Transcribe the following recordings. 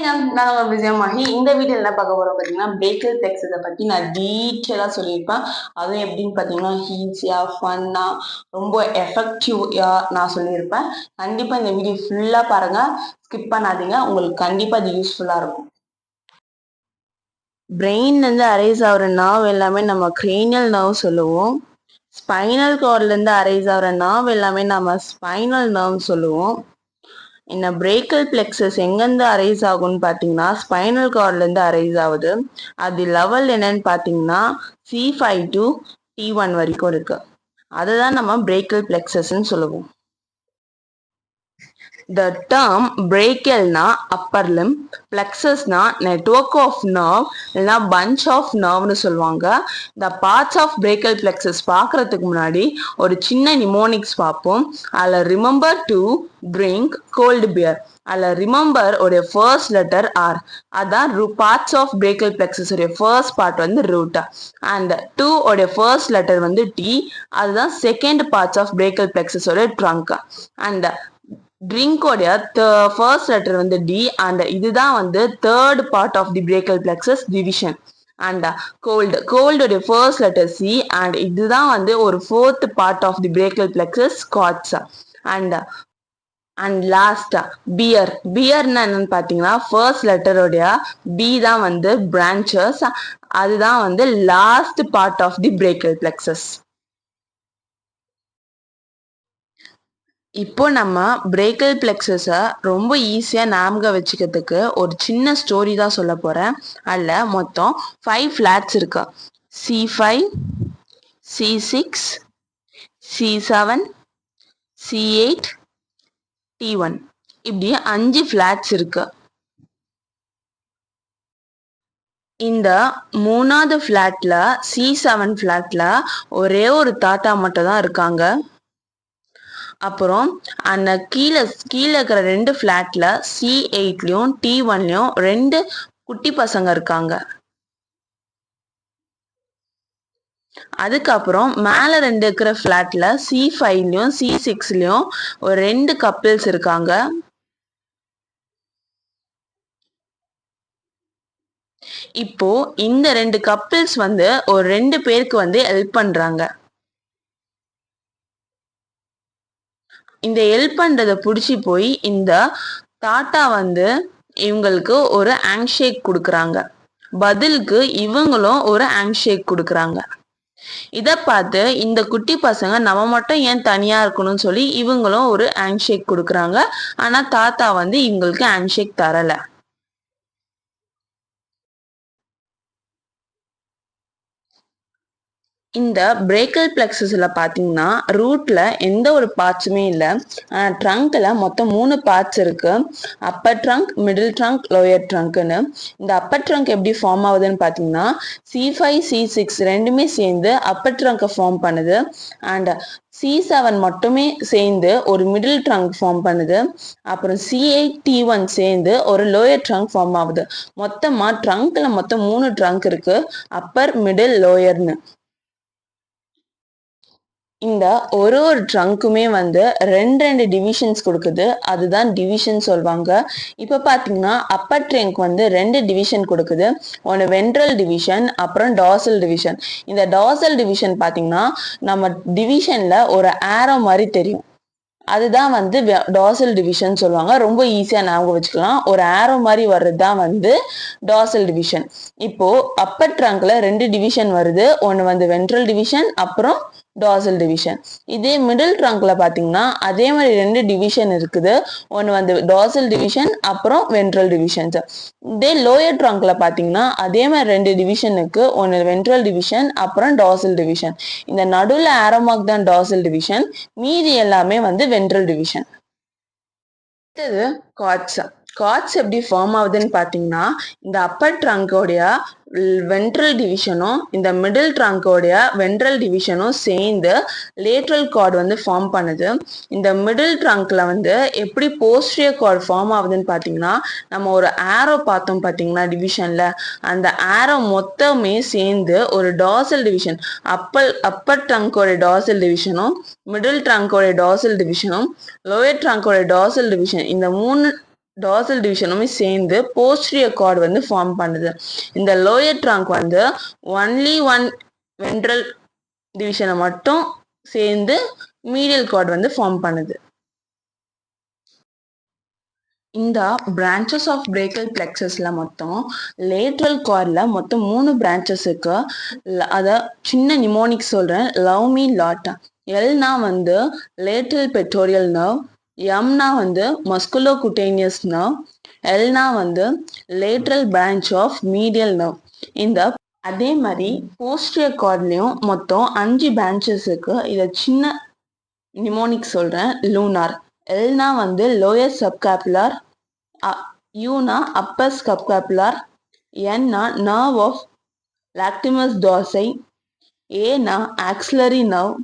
நான் உங்க விஜயமாகி இந்த வீடியோ என்ன பார்க்க போறோம் பார்த்தீங்கன்னா பிரேக்கல் பிளெக்ஸஸை பற்றி நான் டீட்டெயிலாக சொல்லியிருப்பேன். அதுவும் எப்படின்னு பார்த்தீங்கன்னா ஈஸியாக ஃபன்னாக ரொம்ப எஃபெக்டிவாக நான் சொல்லியிருப்பேன். கண்டிப்பாக இந்த வீடியோ ஃபுல்லாக பாருங்கள், ஸ்கிப் பண்ணாதீங்க, உங்களுக்கு கண்டிப்பாக அது யூஸ்ஃபுல்லாக இருக்கும். பிரெயின்லேருந்து அரைஸ் ஆகிற நர்வ் எல்லாமே நம்ம கிரேனியல் நர்வ் சொல்லுவோம். ஸ்பைனல் கார்ட்லேருந்து அரைஸ் ஆகிற நர்வ் எல்லாமே நம்ம ஸ்பைனல் நர்வ் சொல்லுவோம். இந்த பிரேக்கல் பிளெக்ஸஸ் எங்கேருந்து அரைஸ் ஆகும்னு பார்த்தீங்கன்னா ஸ்பைனல் கார்ட்லேருந்து அரைஸ் ஆகுது. அது லெவல் என்னன்னு பார்த்தீங்கன்னா C5 to T1 வரைக்கும் இருக்கு. அதை தான் நம்ம பிரேக்கல் பிளெக்ஸஸ்ன்னு சொல்லுவோம். The term brachial na upper limb, plexus na network of nerve இல்லைனா bunch of nerve னு சொல்லுவாங்க. The parts of brachial plexus பார்க்கறதுக்கு முன்னாடி ஒரு சின்ன நிமோனிக்ஸ் பார்ப்போம். அதில் remember to drink cold beer. அதில் remember உடைய first letter R. அதான் parts of brachial plexus உடைய first part வந்து root. And 2 உடைய first letter வந்து T. அதுதான் second parts of brachial plexus உடைய trunk. And ட்ரிங்கோடைய ஃபர்ஸ்ட் லெட்டர் வந்து டி அண்ட் இதுதான் வந்து third part of the brachial plexus division. And கோல்டுடைய ஃபர்ஸ்ட் லெட்டர் சி அண்ட் இதுதான் வந்து ஒரு fourth part of the brachial plexus cords. And லாஸ்டா பியர்னா என்னன்னு பார்த்தீங்கன்னா ஃபர்ஸ்ட் லெட்டருடைய பி தான் வந்து பிரான்ச்சஸ், அதுதான் வந்து last part of the brachial plexus. இப்போ நம்ம பிரேக்கல் பிளெக்ஸஸை ரொம்ப ஈஸியாக ஞாபகம் வச்சுக்கிறதுக்கு ஒரு சின்ன ஸ்டோரி தான் சொல்ல போகிறேன். அதில் மொத்தம் 5 ஃப்ளாட்ஸ் இருக்கு. C5, C6, C7, C8, T1 இப்படி 5 ஃப்ளாட்ஸ் இருக்கு. இந்த 3வது ஃப்ளாட்ல C7 ஃப்ளாட்ல ஒரே ஒரு தாத்தா மட்டும் தான் இருக்காங்க. அப்புறம் அந்த கீழே இருக்கிற 2 ஃப்ளாட்ல C8லையும் T1லையும் 2 குட்டி பசங்க இருக்காங்க. அதுக்கப்புறம் மேல 2 இருக்கிற ஃப்ளாட்ல C5லையும் C6லையும் ஒரு 2 கப்பிள்ஸ் இருக்காங்க. இப்போ இந்த 2 கப்பிள்ஸ் வந்து ஒரு 2 பேருக்கு வந்து ஹெல்ப் பண்றாங்க. இந்த ஹெல்ப் பண்றதை பிடிச்சி போய் இந்த தாத்தா வந்து இவங்களுக்கு ஒரு ஹேண்ட்ஷேக் கொடுக்குறாங்க. பதிலுக்கு இவங்களும் ஒரு ஹேண்ட்ஷேக் கொடுக்குறாங்க. இதை பார்த்து இந்த குட்டி பசங்க நம்ம மட்டும் ஏன் தனியா இருக்கணும்னு சொல்லி இவங்களும் ஒரு ஹேண்ட்ஷேக் கொடுக்குறாங்க. ஆனா தாத்தா வந்து இவங்களுக்கு ஹேண்ட்ஷேக் தரல. இந்த பிரேக்கல் பிளெக்ஸஸில் பார்த்தீங்கன்னா ரூட்டில் எந்த ஒரு பார்ட்ஸுமே இல்லை. ஆனால் ட்ரங்க்கில் மொத்தம் 3 பார்ட்ஸ் இருக்குது. Upper trunk, middle trunk, lower ட்ரங்க்குன்னு. இந்த அப்பர் ட்ரங்க் எப்படி ஃபார்ம் ஆகுதுன்னு பார்த்தீங்கன்னா C5, C6 ரெண்டுமே சேர்ந்து அப்பர் ட்ரங்கை ஃபார்ம் பண்ணுது. அண்ட் C7 மட்டுமே சேர்ந்து ஒரு மிடில் ட்ரங்க் ஃபார்ம் பண்ணுது. அப்புறம் C8, T1 சேர்ந்து ஒரு லோயர் ட்ரங்க் ஃபார்ம் ஆகுது. மொத்தமாக ட்ரங்க்கில் மொத்தம் 3 ட்ரங்க் இருக்குது, அப்பர், மிடில், லோயர்னு. இந்த ஒரு ட்ரங்க்குமே வந்து 2 டிவிஷன்ஸ் கொடுக்குது, அதுதான் டிவிஷன் சொல்லுவாங்க. இப்போ பார்த்தீங்கன்னா அப்பர் ட்ரங்க் வந்து 2 டிவிஷன் கொடுக்குது. ஒன்று வென்ட்ரல் டிவிஷன், அப்புறம் டார்சல் டிவிஷன். இந்த டார்சல் டிவிஷன் பார்த்தீங்கன்னா நம்ம டிவிஷனில் ஒரு ஆரோ மாதிரி தெரியும், அதுதான் வந்து டார்சல் டிவிஷன் சொல்லுவாங்க. ரொம்ப ஈஸியாக ஞாபகம் வச்சுக்கலாம். ஒரு ஆரோ மாதிரி வர்றது தான் வந்து டார்சல் டிவிஷன். இப்போ அப்பர் ட்ரங்க்ல 2 டிவிஷன் வருது, ஒன்று வந்து வென்ட்ரல் டிவிஷன், அப்புறம் டார்சல் டிவிஷன். இதே மிடில் ட்ரங்க்ல பார்த்தீங்கன்னா அதே மாதிரி 2 டிவிஷன் இருக்குது, ஒன்று வந்து டார்சல் டிவிஷன், அப்புறம் வென்ட்ரல் டிவிஷன்ஸ். இதே லோயர் ட்ரங்க்ல பார்த்தீங்கன்னா அதே மாதிரி 2 டிவிஷன் இருக்கு, ஒன்று வென்ட்ரல் டிவிஷன், அப்புறம் டார்சல் டிவிஷன். இந்த நடுவில் ஆரோமார்க் தான் டார்சல் டிவிஷன், மீதி எல்லாமே வந்து வென்ட்ரல் டிவிஷன். அடுத்தது கார்ட்ஸ். கார்ட்ஸ் எப்படி ஃபார்ம் ஆகுதுன்னு பார்த்தீங்கன்னா இந்த அப்பர் ட்ரங்கோடைய வென்ட்ரல் டிவிஷனும் இந்த மிடில் ட்ரங்கோடைய வென்ட்ரல் டிவிஷனும் சேர்ந்து லேட்ரல் கார்டு வந்து ஃபார்ம் பண்ணுது. இந்த மிடில் ட்ரங்க்ல வந்து எப்படி போஸ்டரியர் கார்டு ஃபார்ம் ஆகுதுன்னு பார்த்தீங்கன்னா நம்ம ஒரு ஆரோ பார்த்தோம் பார்த்தீங்கன்னா டிவிஷன்ல, அந்த ஆரோ மொத்தமே சேர்ந்து ஒரு டார்சல் டிவிஷன், அப்பர் ட்ரங்கோடைய டார்சல் டிவிஷனும் மிடில் ட்ரங்கோடைய டார்சல் டிவிஷனும் லோயர் ட்ரங்கோடைய டார்சல் டிவிஷன், இந்த 3 டார்சல் டிவிஷனுமே சேர்ந்து போஸ்டீரியர் கார்டு வந்து ஃபார்ம் பண்ணுது. இந்த லோயர் ட்ரங்க் வந்து ஒன்லி ஒன் வென்ட்ரல் டிவிஷனை மட்டும் சேர்ந்து மீடியல் கார்டு வந்து ஃபார்ம் பண்ணுது. இந்த பிரான்ச்சஸ் ஆஃப் பிரேக்கல் பிளெக்சஸ்ல மொத்தம் லேட்ரல் கார்டில் மொத்தம் 3 பிரான்ச்சஸ் இருக்கு. அதை சின்ன நிமோனிக் சொல்றேன். Love me lot. எல்னா வந்து லேட்ரல் பெட்டோரியல் நர்வ், எம்னா வந்து மஸ்குலோ குட்டேனியஸ் நர்வ், எல்னா வந்து lateral branch of medial nerve. இந்த அதே மாதிரி போஸ்டீரியர் கார்ட்லயும் மொத்தம் 5 பிரான்ச்சஸ் இருக்கு. இதை சின்ன நிமோனிக் சொல்றேன். லூனார். எல்னா வந்து லோயர் சப்காப்புலர், யூனா அப்பர் சப்காப்புலர், என்னா நர்வ் ஆஃப் லாக்டிமஸ் டார்சை, ஏனா ஆக்சிலரி நர்வ்,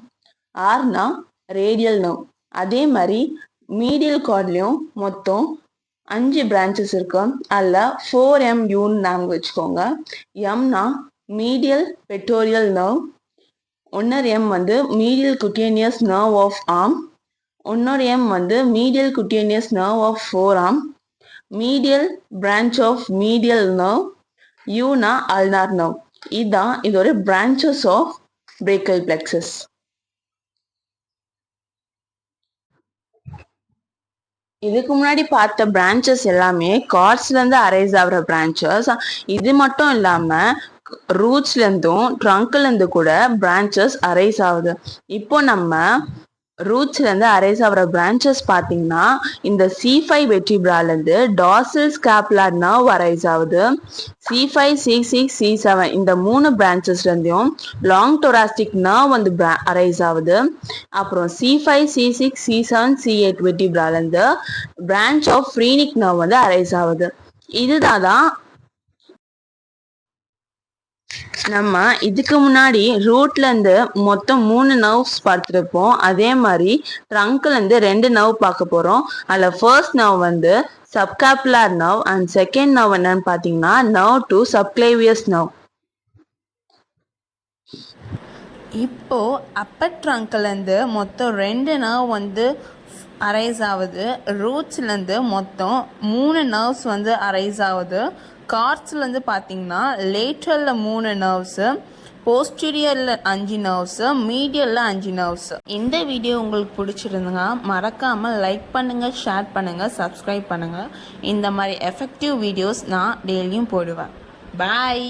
ஆர்னா ரேடியல் நர்வ். அதே மாதிரி மீடியல் கார்ட்லயும் மொத்தம் 5 பிரான்ச்சஸ் இருக்கு. அதில் 4MUன்னு நாங்கள் வச்சுக்கோங்க. எம்னா மீடியல் பெட்டோரியல் நர்வ், இன்னொரு எம் வந்து medial cutaneous nerve of arm, இன்னொரு எம் வந்து medial cutaneous nerve of forearm, medial branch of medial nerve, யூனா அல்னார் நர்வ். இதுதான் இதோட பிரான்ச்சஸ் ஆஃப் பிரேக்கல் பிளெக்சஸ். இதுக்கு முன்னாடி பார்த்த பிரான்ச்சஸ் எல்லாமே கார்ட்ஸ்லேருந்து அரைஸ் ஆகிற பிரான்ச்சஸ். இது மட்டும் இல்லாமல் ரூட்ஸ்லேருந்தும் ட்ரங்க்லேருந்து கூட பிரான்ச்சஸ் அரைஸ் ஆகுது. இப்போ நம்ம ரூட்ஸ்லேருந்து அரைஸ் ஆகிற பிரான்ச்சஸ் பார்த்தீங்கன்னா இந்த C5 வெர்டிப்ராலேருந்து டார்சல் ஸ்காப்புலர் நர்வ் அரைஸ் ஆகுது. C5, C6, C7 இந்த 3 பிரான்ச்சஸ்லேருந்தும் லாங் டொராஸ்டிக் நர்வ் வந்து அரைஸ் ஆகுது. அப்புறம் C5, C6, C7, C8 வெர்டிப்ராலேருந்து பிரான்ச் ஆஃப் ஃப்ரீனிக் நர்வ் வந்து அரைஸ் ஆகுது. இதுதான் நம்ம இதுக்கு முன்னாடி ரூட்லேருந்து மொத்தம் 3 நர்வ்ஸ் பார்த்துருப்போம். அதே மாதிரி ட்ரங்க்லேருந்து 2 நர்வ் பார்க்க போகிறோம். அதில் ஃபர்ஸ்ட் நர்வ் வந்து சப்காப்புலர் நர்வ் அண்ட் செகண்ட் நர்வ் என்னன்னு பார்த்தீங்கன்னா நர்வ் டு சப்க்ளேவியஸ் நர்வ். இப்போ அப்பர் ட்ரங்க்லேருந்து மொத்தம் 2 நர்வ் வந்து அரைஸ் ஆகுது. ரூட்ஸ்லேருந்து மொத்தம் 3 நர்வ்ஸ் வந்து அரைஸ் ஆகுது. கார்ட்ஸ்லேருந்து பார்த்தீங்கன்னா லேட்ரலில் 3 நர்வ்ஸு, போஸ்டீரியரில் 5 நர்வ்ஸு, மீடியலில் 5 நர்வ்ஸு. இந்த வீடியோ உங்களுக்கு பிடிச்சிருந்துங்க மறக்காமல் லைக் பண்ணுங்கள், ஷேர் பண்ணுங்கள், சப்ஸ்கிரைப் பண்ணுங்கள். இந்த மாதிரி எஃபெக்டிவ் வீடியோஸ் நான் டெய்லியும் போடுவேன். பாய்.